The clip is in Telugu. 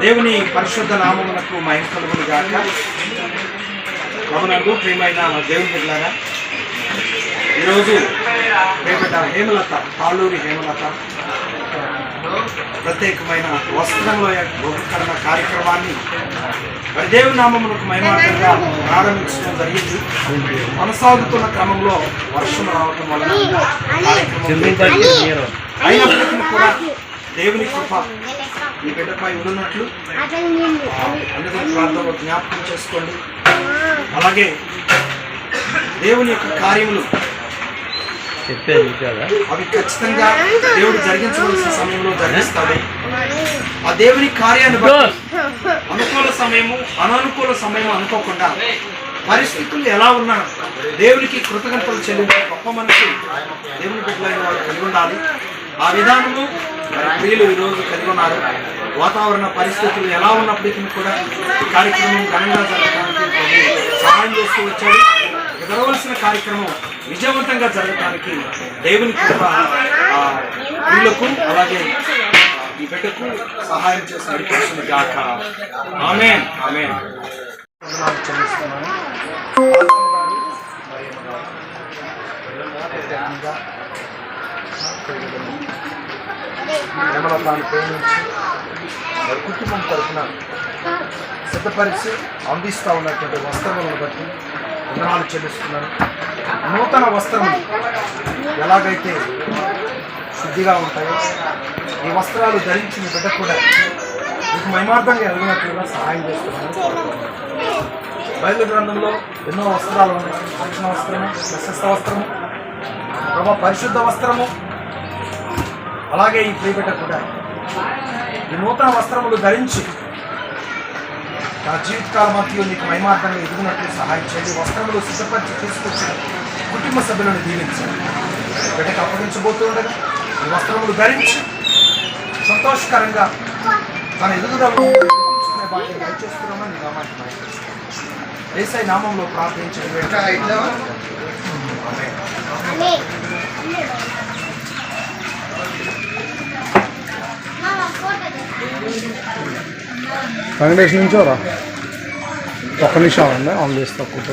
దేవుని పరిశుద్ధ నామమునకు మహిమ కలుగును గాక. ప్రభునందు ప్రియమైన దేవుని బిడ్డలారా, ఈరోజు ప్రియమైన హేమలత, తాళ్ళూరి హేమలత ప్రత్యేకమైన వస్త్రంలో బహుకరణ కార్యక్రమాన్ని మరి దేవుని నామమునకు మహిమార్థంగా ప్రారంభించడం జరిగింది. కొనసాగుతున్న క్రమంలో వర్షం రావటం వలన అయినప్పటికీ కూడా దేవుని కృప ఈ బిడ్డపై ఉన్నట్లు అందరి ప్రార్థనలో జ్ఞాపకం చేసుకోండి. అలాగే దేవుని యొక్క కార్యములు అవి ఖచ్చితంగా దేవుడు జరిగించవలసిన సమయంలో జరిగిస్తాడు. ఆ దేవుని కార్యాన్ని బట్టి అనుకూల సమయము అననుకూల సమయము అనుకోకుండా పరిస్థితులు ఎలా ఉన్నా దేవునికి కృతజ్ఞతలు చెల్లించే గొప్ప మనిషి దేవుని బిడ్డలైన వాళ్ళు కలిగి ఉండాలి. ఆ విధానము ప్రియులు ఈరోజు కలిగి ఉన్నారు. వాతావరణ పరిస్థితులు ఎలా ఉన్నప్పటికీ కూడా ఈ కార్యక్రమం ఘనంగా జరగడానికి సహాయం చేస్తూ వచ్చాడు. జరగవలసిన కార్యక్రమం విజయవంతంగా జరగడానికి దేవుని కృప ప్రియులకు అలాగే ఈ బిడ్డకు సహాయం చేసి నడిపించిన గాక. ఆమేన్ ఆమేన్. చెల్లిస్తున్నాను. హేమలతాన్ని ప్రేమించి వారి కుటుంబం తరఫున సిద్ధపరిచి అందిస్తూ ఉన్నటువంటి వస్త్రములను బట్టి వందనాలు చెల్లిస్తున్నాను. నూతన వస్త్రములు ఎలాగైతే శుద్ధిగా ఉంటాయో ఈ వస్త్రాలు ధరించిన బిడ్డ కూడా మీకు మహిమార్థంగా ఎదిగినట్లుగా సహాయం చేస్తున్నాను. బైబిల్ గ్రంథంలో ఎన్నో వస్త్రాలు ఉన్నాయి. రక్షణ వస్త్రము, ప్రశస్త వస్త్రము, ప్రభా పరిశుద్ధ వస్త్రము, అలాగే ఈ ప్రియబిడ్డ కూడా ఈ నూతన వస్త్రములు ధరించి నా జీవితకాల మధ్యలో నీకు మహిమార్థంగా ఎదుగునట్లు సహాయం చేయండి. వస్త్రములు సిద్ధపరిచి తీసుకొచ్చిన కుటుంబ సభ్యులను దీవించండి. బిడ్డకు అప్పగించబోతుండగా ఈ వస్త్రములు ధరించి సంతోషకరంగా తన ఎదుగుదలను బాధ్యత దయచేస్తున్నామని నీ నామానికి మహిమ యేసయ్య నామంలో ప్రార్థించండి. వెంకటేష్ నుంచోరా ఒక్క నిమిషం అండి ఆన్ చేస్తా కుట్ట.